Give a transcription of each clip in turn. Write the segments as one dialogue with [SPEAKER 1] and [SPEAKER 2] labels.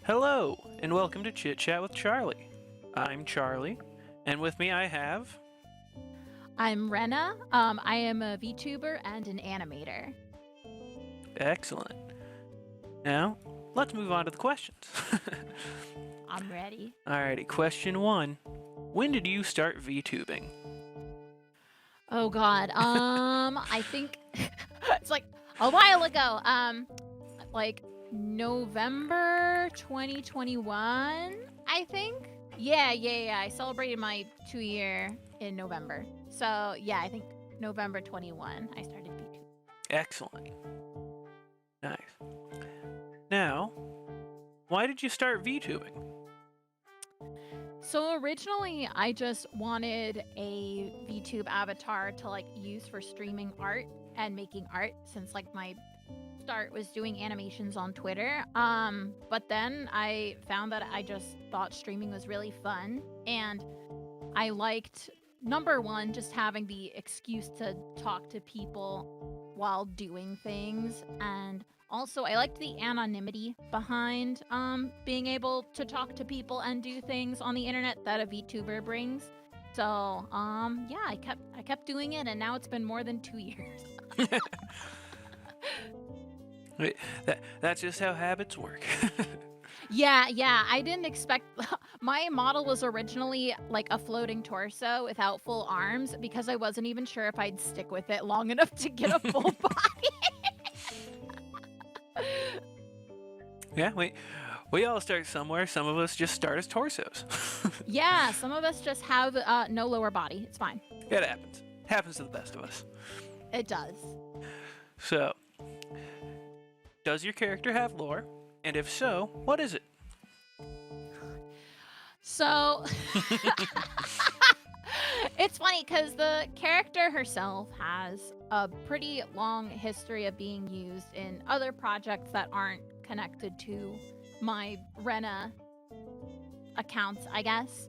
[SPEAKER 1] Hello, and welcome to Chit-Chat with Charlie. I'm Charlie, and with me I have...
[SPEAKER 2] I'm Rena. I am a VTuber and an animator.
[SPEAKER 1] Excellent. Now, let's move on to the questions.
[SPEAKER 2] I'm ready.
[SPEAKER 1] Alrighty, question 1. When did you start VTubing?
[SPEAKER 2] Oh God. I think it's like a while ago. Like November 2021, I think. Yeah. I celebrated my 2-year in November. So yeah, I think November 21 I started VTubing.
[SPEAKER 1] Excellent. Nice. Now, why did you start VTubing?
[SPEAKER 2] So originally, I just wanted a VTube avatar to use for streaming art and making art, since my start was doing animations on Twitter. But then I found that I just thought streaming was really fun, and I liked, number one, just having the excuse to talk to people while doing things, and also I liked the anonymity behind being able to talk to people and do things on the internet that a VTuber brings. So yeah, I kept doing it, and now it's been more than 2 years.
[SPEAKER 1] Wait, that's just how habits work.
[SPEAKER 2] Yeah, I didn't expect. My model was originally like a floating torso without full arms, because I wasn't even sure if I'd stick with it long enough to get a full body.
[SPEAKER 1] Yeah, we all start somewhere. Some of us just start as torsos.
[SPEAKER 2] Yeah, some of us just have no lower body. It's fine.
[SPEAKER 1] It happens. Happens to the best of us.
[SPEAKER 2] It does.
[SPEAKER 1] So, does your character have lore? And if so, what is it?
[SPEAKER 2] So, it's funny because the character herself has a pretty long history of being used in other projects that aren't connected to my Rena accounts, I guess.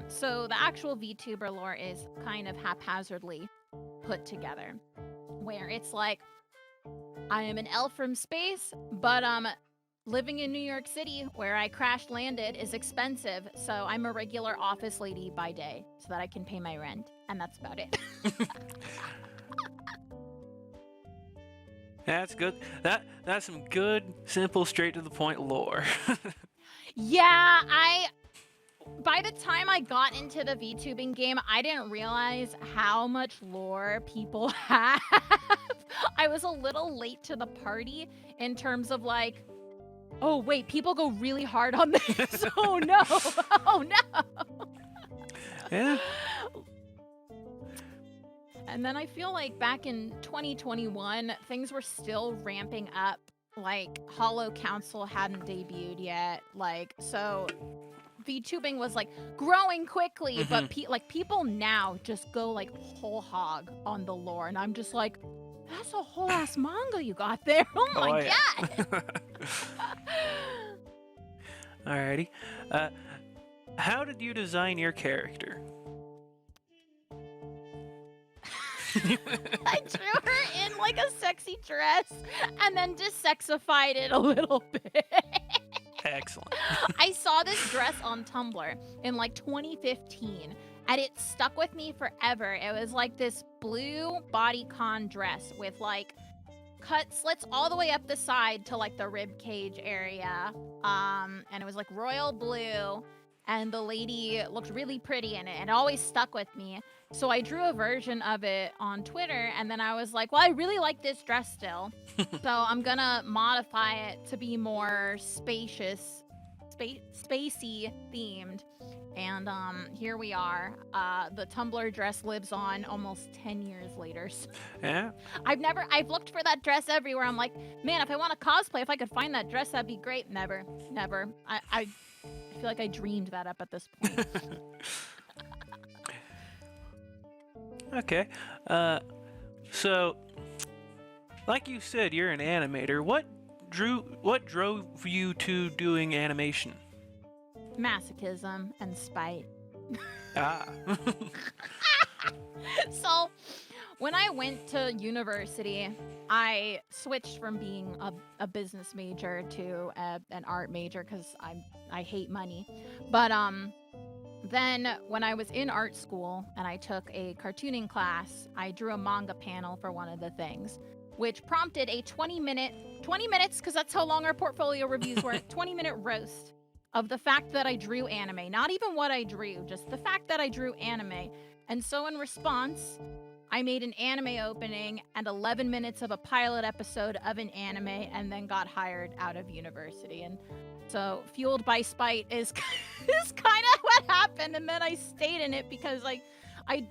[SPEAKER 2] So the actual VTuber lore is kind of haphazardly put together, where it's like, I am an elf from space, but living in New York City, where I crash landed, is expensive, so I'm a regular office lady by day so that I can pay my rent, and that's about it.
[SPEAKER 1] That's good. That's some good, simple, straight to the point lore.
[SPEAKER 2] Yeah, by the time I got into the VTubing game, I didn't realize how much lore people have. I was a little late to the party in terms of oh wait, people go really hard on this. Oh no. Oh no.
[SPEAKER 1] Yeah.
[SPEAKER 2] And then I feel like back in 2021, things were still ramping up. Hollow Council hadn't debuted yet. So VTubing was growing quickly, but people now just go whole hog on the lore, and I'm just like, that's a whole ass manga you got there. Oh my god.
[SPEAKER 1] Alrighty. How did you design your character?
[SPEAKER 2] I drew her in a sexy dress and then just sexified it a little bit.
[SPEAKER 1] Excellent.
[SPEAKER 2] I saw this dress on Tumblr in 2015, and it stuck with me forever. It was this blue bodycon dress with cut slits all the way up the side to the rib cage area. And it was royal blue, and the lady looked really pretty in it, and it always stuck with me. So I drew a version of it on Twitter, and then I was like, well, I really like this dress still. So I'm gonna modify it to be more spacey themed. And here we are. The Tumblr dress lives on almost 10 years later. So
[SPEAKER 1] Yeah.
[SPEAKER 2] I've looked for that dress everywhere. I'm like, man, if I want to cosplay, if I could find that dress, that'd be great. Never. I feel like I dreamed that up at this point.
[SPEAKER 1] Okay. So, like you said, you're an animator. What drove you to doing animation?
[SPEAKER 2] Masochism and spite.
[SPEAKER 1] Ah.
[SPEAKER 2] So When I went to university, I switched from being a business major to an art major because I hate money. But then when I was in art school and I took a cartooning class, I drew a manga panel for one of the things, which prompted a 20 minutes, because that's how long our portfolio reviews were, 20-minute roast of the fact that I drew anime. Not even what I drew, just the fact that I drew anime. And so in response, I made an anime opening and 11 minutes of a pilot episode of an anime and then got hired out of university. And so fueled by spite is kind of what happened. And then I stayed in it because I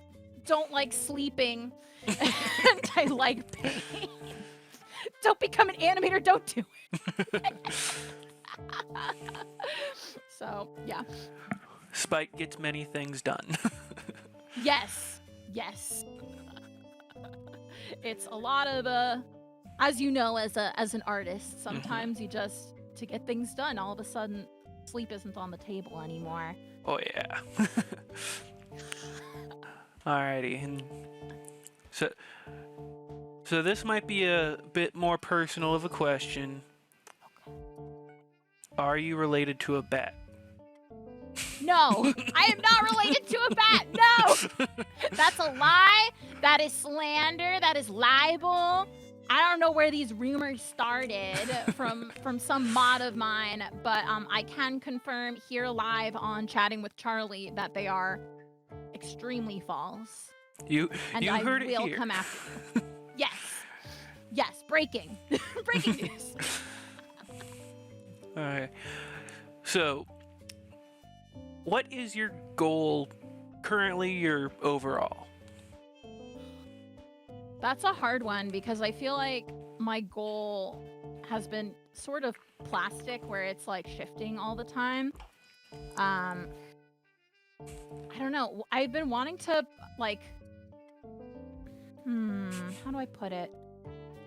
[SPEAKER 2] don't like sleeping and I like pain. Don't become an animator, don't do it. So, yeah.
[SPEAKER 1] Spite gets many things done.
[SPEAKER 2] Yes. It's a lot of as you know, as an artist, sometimes you just, to get things done, all of a sudden sleep isn't on the table anymore.
[SPEAKER 1] Oh yeah. Alrighty, and so this might be a bit more personal of a question.
[SPEAKER 2] Okay.
[SPEAKER 1] Are you related to a bat?
[SPEAKER 2] No, I am not related to a bat. No, that's a lie. That is slander. That is libel. I don't know where these rumors started from some mod of mine, but I can confirm here live on Chatting with Charlie that they are extremely false.
[SPEAKER 1] You heard it here.
[SPEAKER 2] And I will come after you. Yes, breaking news.
[SPEAKER 1] All right. So, what is your goal currently, your overall?
[SPEAKER 2] That's a hard one because I feel like my goal has been sort of plastic where it's like shifting all the time. I don't know. I've been wanting to like, how do I put it?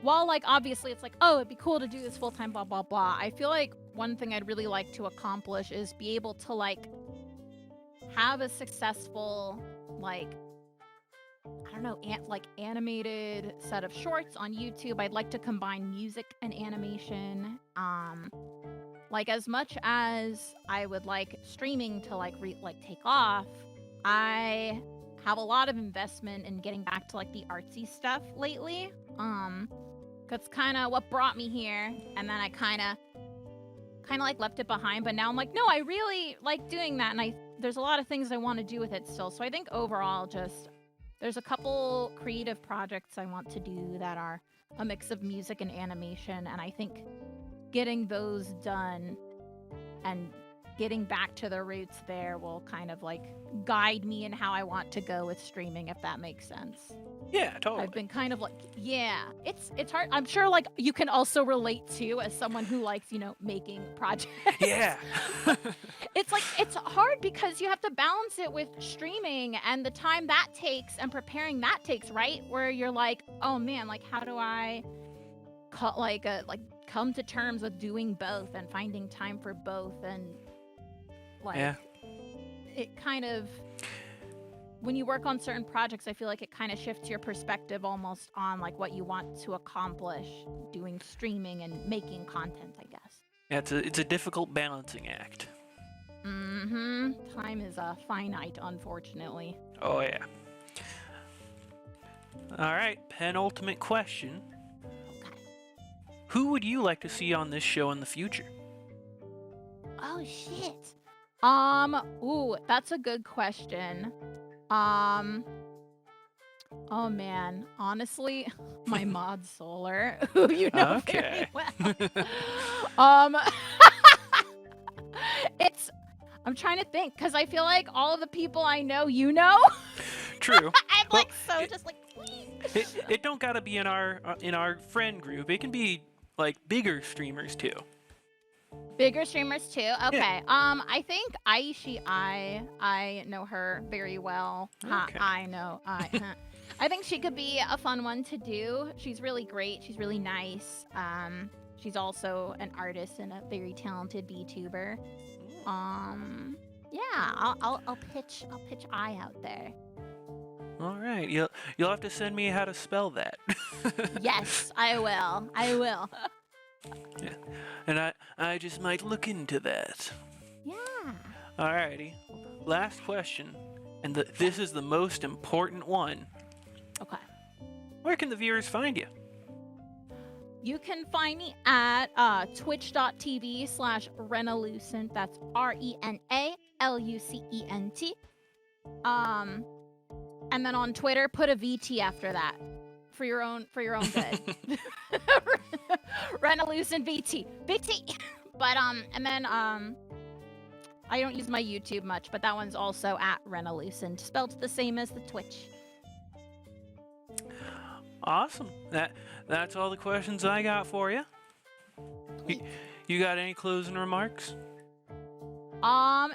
[SPEAKER 2] While like obviously it's like, oh, it'd be cool to do this full time, blah, blah, blah. I feel like one thing I'd really like to accomplish is be able to like have a successful like, I don't know, like animated set of shorts on YouTube. I'd like to combine music and animation. Like as much as I would like streaming to like take off, I have a lot of investment in getting back to like the artsy stuff lately. That's kind of what brought me here, and then I kind of like left it behind. But now I'm like, no, I really like doing that, and there's a lot of things I want to do with it still. So I think overall, just there's a couple creative projects I want to do that are a mix of music and animation, and I think getting those done and getting back to the roots there will kind of like guide me in how I want to go with streaming, if that makes sense.
[SPEAKER 1] Yeah, totally.
[SPEAKER 2] I've been kind of like, yeah, it's hard. I'm sure like you can also relate to as someone who likes, making projects.
[SPEAKER 1] Yeah.
[SPEAKER 2] It's like, it's hard because you have to balance it with streaming and the time that takes and preparing that takes, right? Where you're like, oh man, like how do I come to terms with doing both and finding time for both, and like it kind of, when you work on certain projects, I feel like it kind of shifts your perspective almost on like what you want to accomplish doing streaming and making content, I guess.
[SPEAKER 1] Yeah, it's a difficult balancing act.
[SPEAKER 2] Time is finite, unfortunately.
[SPEAKER 1] Oh yeah. All right, penultimate question.
[SPEAKER 2] Okay.
[SPEAKER 1] Who would you like to see on this show in the future?
[SPEAKER 2] Oh shit. Ooh, that's a good question. Oh man, honestly, my mod Solar, who you know very well. I'm trying to think because I feel like all of the people I know, you know.
[SPEAKER 1] True.
[SPEAKER 2] I'm
[SPEAKER 1] well,
[SPEAKER 2] like so just like.
[SPEAKER 1] It don't gotta be in our friend group. It can be like bigger streamers too.
[SPEAKER 2] Bigger streamers too. Okay.
[SPEAKER 1] Yeah.
[SPEAKER 2] I think Aishi I know her very well.
[SPEAKER 1] Okay.
[SPEAKER 2] I think she could be a fun one to do. She's really great. She's really nice. She's also an artist and a very talented VTuber. Yeah, I'll pitch I out there.
[SPEAKER 1] All right. You'll have to send me how to spell that.
[SPEAKER 2] Yes, I will. I will.
[SPEAKER 1] Yeah. And I just might look into that.
[SPEAKER 2] Yeah.
[SPEAKER 1] Alrighty. Last question, and this is the most important one.
[SPEAKER 2] Okay.
[SPEAKER 1] Where can the viewers find you?
[SPEAKER 2] You can find me at twitch.tv/Renalucent. That's RENALUCENT. And then on Twitter, put a VT after that for your own good. Renalucent VT. VT. But and then I don't use my YouTube much, but that one's also at Renalucent, spelled the same as the Twitch.
[SPEAKER 1] Awesome. That's all the questions I got for you. You got any closing remarks?
[SPEAKER 2] No,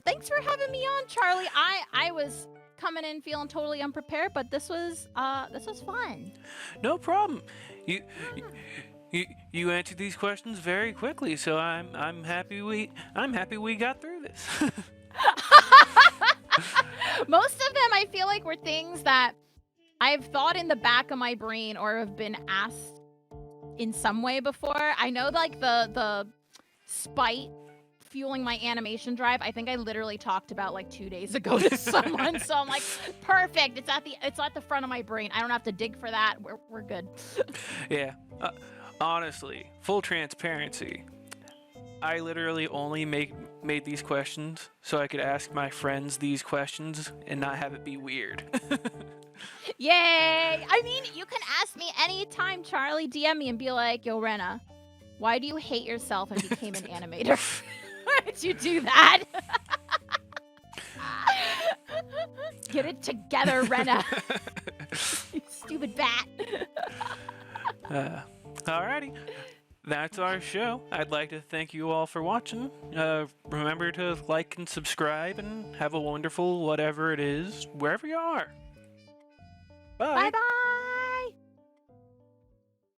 [SPEAKER 2] thanks for having me on, Charlie. I was coming in feeling totally unprepared, but this was fun.
[SPEAKER 1] No problem. You answered these questions very quickly, so I'm happy we got through this.
[SPEAKER 2] Most of them I feel like were things that I've thought in the back of my brain or have been asked in some way before. I know like the spite fueling my animation drive, I think I literally talked about like 2 days ago to someone. So I'm like, perfect. It's at the front of my brain. I don't have to dig for that. We're good.
[SPEAKER 1] Yeah. Honestly, full transparency, I literally only made these questions so I could ask my friends these questions and not have it be weird.
[SPEAKER 2] Yay! I mean, you can ask me anytime, Charlie. DM me and be like, yo, Rena, why do you hate yourself and became an animator? Why did you do that? Get it together, Rena. You stupid bat.
[SPEAKER 1] Alrighty. That's our show. I'd like to thank you all for watching. Remember to like and subscribe and have a wonderful whatever it is, wherever you are. Bye.
[SPEAKER 2] Bye-bye.